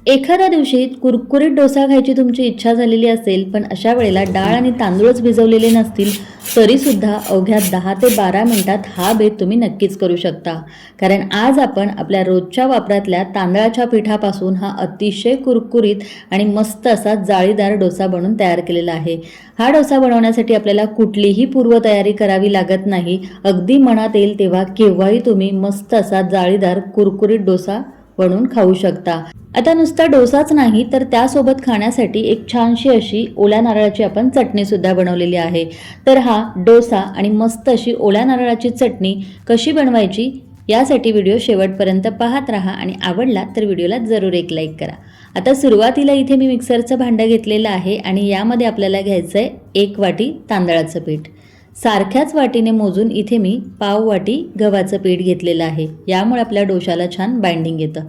एखाद्या दिवशी कुरकुरीत डोसा खायची तुमची इच्छा झालेली असेल, पण अशा वेळेला डाळ आणि तांदूळच भिजवलेले नसतील, तरीसुद्धा अवघ्या 10 ते 12 मिनिटात हा बेत तुम्ही नक्कीच करू शकता. कारण आज आपण आपल्या रोजच्या वापरातल्या तांदळाच्या पिठापासून हा अतिशय कुरकुरीत आणि मस्त असा जाळीदार डोसा बनवून तयार केलेला आहे. हा डोसा बनवण्यासाठी आपल्याला कुठलीही पूर्वतयारी करावी लागत नाही. अगदी मनात येईल तेव्हा केव्हाही तुम्ही मस्त असा जाळीदार कुरकुरीत डोसा बनवून खाऊ शकता. आता नुसता डोसाच नाही तर त्यासोबत खाण्यासाठी एक छानशी अशी ओल्या नारळाची आपण चटणी सुद्धा बनवलेली आहे. तर हा डोसा आणि मस्त अशी ओल्या नारळाची चटणी कशी बनवायची यासाठी व्हिडिओ शेवटपर्यंत पाहत राहा आणि आवडला तर व्हिडिओला जरूर एक लाईक करा. आता सुरुवातीला इथे मी मिक्सरचं भांडं घेतलेलं आहे आणि यामध्ये आपल्याला घ्यायचं आहे 1 वाटी तांदळाचं पीठ. सारख्याच वाटीने मोजून इथे मी पाव वाटी गव्हाचं पीठ घेतलेलं आहे. यामुळे आपल्या डोशाला छान बाइंडिंग येतं.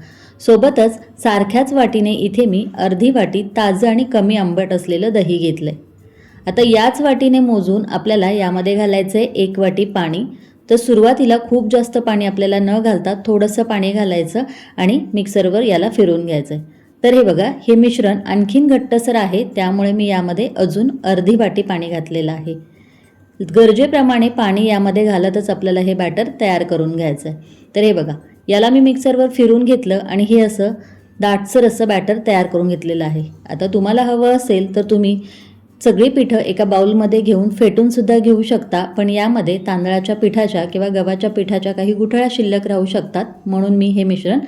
सोबतच सारख्याच वाटीने इथे मी अर्धी वाटी ताजं आणि कमी आंबट असलेलं दही घेतलंय. आता याच वाटीने मोजून आपल्याला यामध्ये घालायचं आहे 1 वाटी पाणी. तर सुरुवातीला खूप जास्त पाणी आपल्याला न घालता थोडंसं पाणी घालायचं आणि मिक्सरवर याला फिरवून घ्यायचं. तर हे बघा, हे मिश्रण आणखीन घट्टसर आहे, त्यामुळे मी यामध्ये अजून अर्धी वाटी पाणी घातलेलं आहे. गरजेप्रमाणे पाणी यामध्ये घालतच आपल्याला हे बॅटर तयार करून घ्यायचं आहे. तर हे बघा, याला मी मिक्सरवर फिरून घेतलं आणि हे असं दाटसर असं बॅटर तयार करून घेतलेलं आहे. आता तुम्हाला हवं असेल तर तुम्ही सगळी पिठं एका बाउलमध्ये घेऊन फेटून सुद्धा घेऊ शकता, पण यामध्ये तांदळाच्या पिठाच्या किंवा गव्हाच्या पिठाच्या काही गुठळ्या शिल्लक राहू शकतात, म्हणून मी हे मिश्रण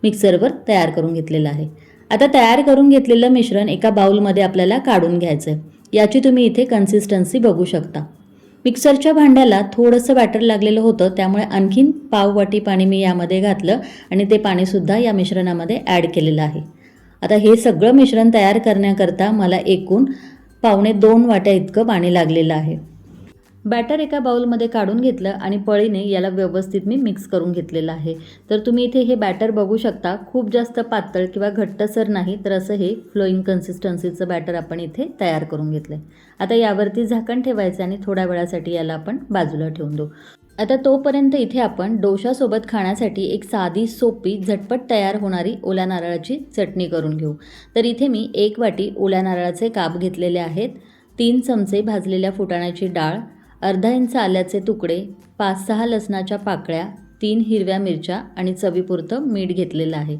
मिक्सरवर तयार करून घेतलेलं आहे. आता तयार करून घेतलेलं मिश्रण एका बाउलमध्ये आपल्याला काढून घ्यायचं आहे. याची तुम्ही इथे कन्सिस्टन्सी बघू शकता. मिक्सरच्या भांड्याला थोडंसं बॅटर लागलेलं होतं, त्यामुळे आणखीन पाव वाटी पाणी मी यामध्ये घातलं आणि ते पाणीसुद्धा या मिश्रणामध्ये ॲड केलेलं आहे. आता हे सगळं मिश्रण तयार करण्याकरता मला एकूण 1.25 वाट्या इतकं पाणी लागलेलं आहे. बॅटर एका बाउलमध्ये काढून घेतलं आणि पळीने याला व्यवस्थित मी मिक्स करून घेतलेलं आहे. तर तुम्ही इथे हे बॅटर बघू शकता, खूप जास्त पातळ किंवा घट्टसर नाही, तर असं हे फ्लोईंग कन्सिस्टन्सीचं बॅटर आपण इथे तयार करून घेतलं आहे. आता यावरती झाकण ठेवायचं आणि थोड्या वेळासाठी याला आपण बाजूला ठेवून देऊ. आता तोपर्यंत इथे आपण डोशासोबत खाण्यासाठी एक साधी सोपी झटपट तयार होणारी ओल्या नारळाची चटणी करून घेऊ. तर इथे मी 1 वाटी ओल्या नारळाचे काप घेतलेले आहेत, 3 चमचे भाजलेल्या फुटाण्याची डाळ, अर्धा इंच आल्याचे तुकडे, 5-6 लसणाच्या पाकळ्या, 3 हिरव्या मिरच्या आणि चवीपुरतं मीठ घेतलेलं आहे.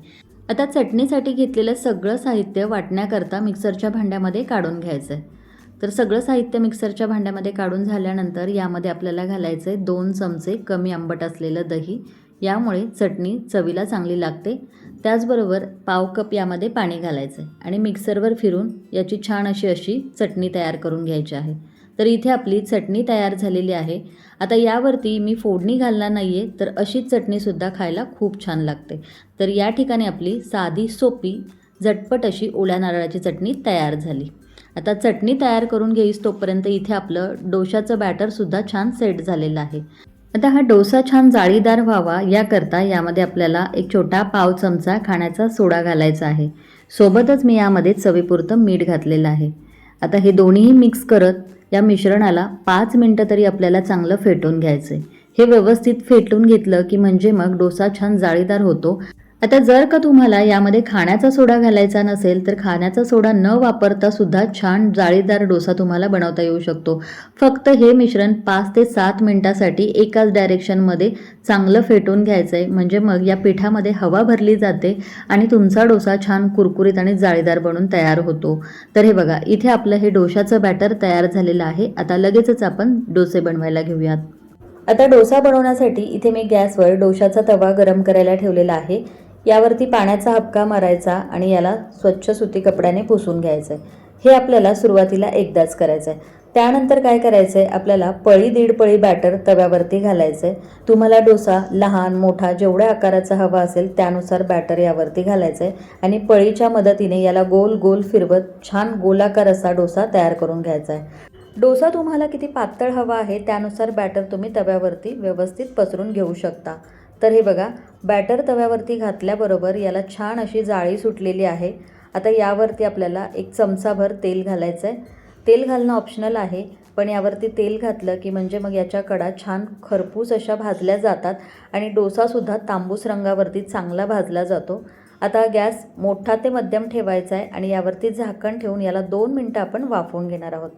आता चटणीसाठी घेतलेलं सगळं साहित्य वाटण्याकरता मिक्सरच्या भांड्यामध्ये काढून घ्यायचं आहे. तर सगळं साहित्य मिक्सरच्या भांड्यामध्ये काढून झाल्यानंतर यामध्ये आपल्याला घालायचं आहे 2 चमचे कमी आंबट असलेलं दही. यामुळे चटणी चवीला चांगली लागते. त्याचबरोबर पाव कप यामध्ये पाणी घालायचं आहे आणि मिक्सरवर फिरून याची छान अशी चटणी तयार करून घ्यायची आहे. तर इथे आपली चटणी तयार झालेली आहे. आता यावरती मी फोडणी घालणार नाही आहे, तर अशीच चटणीसुद्धा खायला खूप छान लागते. तर या ठिकाणी आपली साधी सोपी झटपट अशी ओल्या नारळाची चटणी तयार झाली. आता चटणी तयार करून घेईस तोपर्यंत इथे आपलं डोशाचं बॅटरसुद्धा छान सेट झालेलं आहे. आता हा डोसा छान जाळीदार व्हावा याकरता यामध्ये आपल्याला एक छोटा पाव चमचा खाण्याचा सोडा घालायचा आहे. सोबतच मी यामध्ये चवीपुरतं मीठ घातलेलं आहे. आता हे दोन्हीही मिक्स करत या मिश्रणाला 5 मिनिटं तरी आपल्याला चांगलं फेटून घ्यायचं आहे. हे व्यवस्थित फेटून घेतलं की म्हणजे मग डोसा छान जाळीदार होतो. आता जर का तुम्हाला यामध्ये खाण्याचा सोडा घालायचा नसेल तर खाण्याचा सोडा न वापरता सुद्धा छान जाळीदार डोसा तुम्हाला बनवता येऊ शकतो. फक्त हे मिश्रण 5 ते 7 मिनिटासाठी एकाच डायरेक्शनमध्ये चांगलं फेटून घ्यायचं आहे, म्हणजे मग या पिठामध्ये हवा भरली जाते आणि तुमचा डोसा छान कुरकुरीत आणि जाळीदार बनून तयार होतो. तर हे बघा, इथे आपलं हे डोशाचं बॅटर तयार झालेलं आहे. आता लगेचच आपण डोसे बनवायला घेऊयात. आता डोसा बनवण्यासाठी इथे मी गॅसवर डोशाचा तवा गरम करायला ठेवलेला आहे. यावरती पाण्याचा हबका मारायचा आणि याला स्वच्छ सुती कपड्याने पुसून घ्यायचं आहे. हे आपल्याला सुरुवातीला एकदाच करायचं आहे. त्यानंतर काय करायचं आहे, आपल्याला पळी 1.5 पळी बॅटर तव्यावरती घालायचं आहे. तुम्हाला डोसा लहान मोठा जेवढ्या आकाराचा हवा असेल त्यानुसार बॅटर यावरती घालायचं आहे आणि पळीच्या मदतीने याला गोल गोल फिरवत छान गोलाकार असा डोसा तयार करून घ्यायचा आहे. डोसा तुम्हाला किती पातळ हवा आहे त्यानुसार बॅटर तुम्ही तव्यावरती व्यवस्थित पसरून घेऊ शकता. तर हे बघा, बॅटर तव्यावरती घातल्याबरोबर याला छान अशी जाळी सुटलेली आहे. आता यावरती आपल्याला 1 चमचाभर तेल घालायचं आहे. तेल घालणं ऑप्शनल आहे, पण यावरती तेल घातलं की म्हणजे मग याच्या कडा छान खरपूस अशा भाजल्या जातात आणि डोसासुद्धा तांबूस रंगावरती चांगला भाजला जातो. आता गॅस मोठा ते मध्यम ठेवायचा आहे आणि यावरती झाकण ठेवून याला 2 मिनटं आपण वाफवून घेणार आहोत.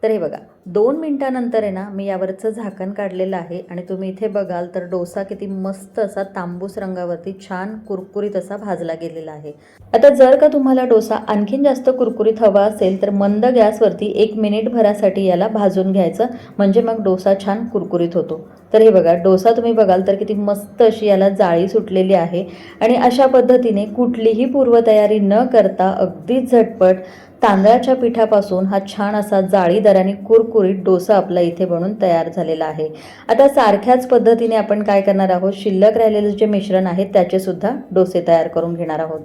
तर हे बघा 2 मिनटानंतर आहे ना मी यावरचं झाकण काढलेलं आहे आणि तुम्ही इथे बघाल तर डोसा किती मस्त असा तांबूस रंगावरती छान कुरकुरीत असा भाजला गेलेला आहे. आता जर का तुम्हाला डोसा आणखीन जास्त कुरकुरीत हवा असेल तर मंद गॅसवरती 1 मिनिटभरासाठी याला भाजून घ्यायचं, म्हणजे मग डोसा छान कुरकुरीत होतो. तर हे बघा डोसा तुम्ही बघाल तर किती मस्त अशी याला जाळी सुटलेली आहे आणि अशा पद्धतीने कुठलीही पूर्वतयारी न करता अगदी झटपट तांदळाच्या पिठापासून हा छान असा जाळीदार आणि कुरकुरीत डोसा आपला इथे बनून तयार झालेला आहे. आता सारख्याच पद्धतीने आपण काय करणार आहोत, शिल्लक राहिलेले जे मिश्रण आहे त्याचे सुद्धा डोसे तयार करून घेणार आहोत.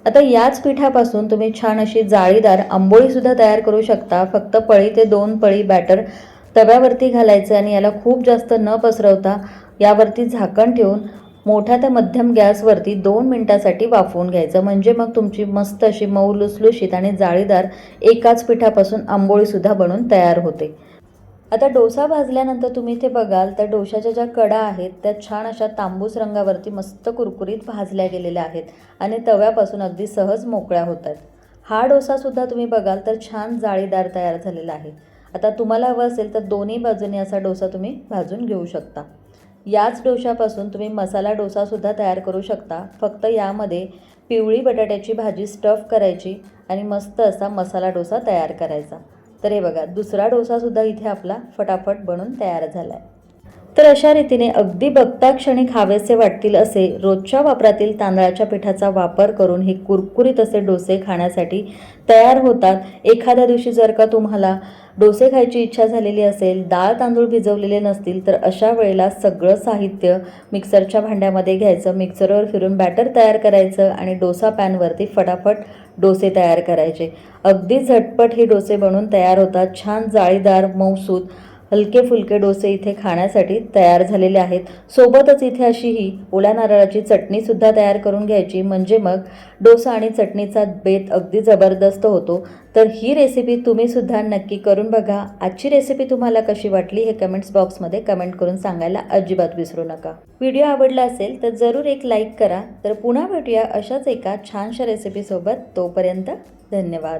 आता याच पिठापासून तुम्ही छान अशी जाळीदार आंबोळीसुद्धा तयार करू शकता. फक्त पळी ते 2 पळी बॅटर तव्यावरती घालायचं आणि याला खूप जास्त न पसरवता यावरती झाकण ठेवून मोठ्या ते मध्यम गॅसवरती 2 मिनिटासाठी वाफवून घ्यायचं, म्हणजे मग तुमची मस्त अशी मऊ लुसलुशीत आणि जाळीदार एकाच पिठापासून आंबोळीसुद्धा बनून तयार होते. आता डोसा भाजल्यानंतर तुम्ही इथे बघाल तर डोशाच्या ज्या कडा आहेत त्या छान अशा तांबूस रंगावरती मस्त कुरकुरीत भाजल्या गेलेल्या आहेत आणि तव्यापासून अगदी सहज मोकळ्या होतात. हा डोसासुद्धा तुम्ही बघाल तर छान जाळीदार तयार झालेला आहे. आता तुम्हाला हवं असेल तर दोन्ही बाजूने असा डोसा तुम्ही भाजून घेऊ शकता. याच डोशापासून तुम्ही मसाला डोसासुद्धा तयार करू शकता. फक्त यामध्ये पिवळी बटाट्याची भाजी स्टफ करायची आणि मस्त असा मसाला डोसा तयार करायचा. तर हे बघा दुसरा डोसासुद्धा इथे आपला फटाफट बनून तयार झाला आहे. तर अशा रीतीने अगदी बघता क्षणी खावेसे वाटतील असे रोजच्या वापरातील तांदळाच्या पिठाचा वापर करून हे कुरकुरीत असे डोसे खाण्यासाठी तयार होतात. एखाद्या दिवशी जर का तुम्हाला डोसे खायची इच्छा झालेली असेल, डाळ तांदूळ भिजवलेले नसतील तर अशा वेळेला सगळं साहित्य मिक्सरच्या भांड्यामध्ये घ्यायचं, मिक्सरवर फिरून बॅटर तयार करायचं आणि डोसा पॅनवरती फटाफट डोसे तयार करायचे. अगदी झटपट हे डोसे बनून तयार होतात. छान जाळीदार मऊसूत हलके फुलके डोसे इथे खाण्यासाठी तयार झालेले आहेत. सोबतच इथे अशी ही ओल्या नारळाची चटणीसुद्धा तयार करून घ्यायची, म्हणजे मग डोसा आणि चटणीचा बेत अगदी जबरदस्त होतो. तर ही रेसिपी तुम्हीसुद्धा नक्की करून बघा. आजची रेसिपी तुम्हाला कशी वाटली हे कमेंट्स बॉक्समध्ये कमेंट करून सांगायला अजिबात विसरू नका. व्हिडिओ आवडला असेल तर जरूर एक लाईक करा. तर पुन्हा भेटूया अशाच एका छानशा रेसिपीसोबत. तोपर्यंत धन्यवाद.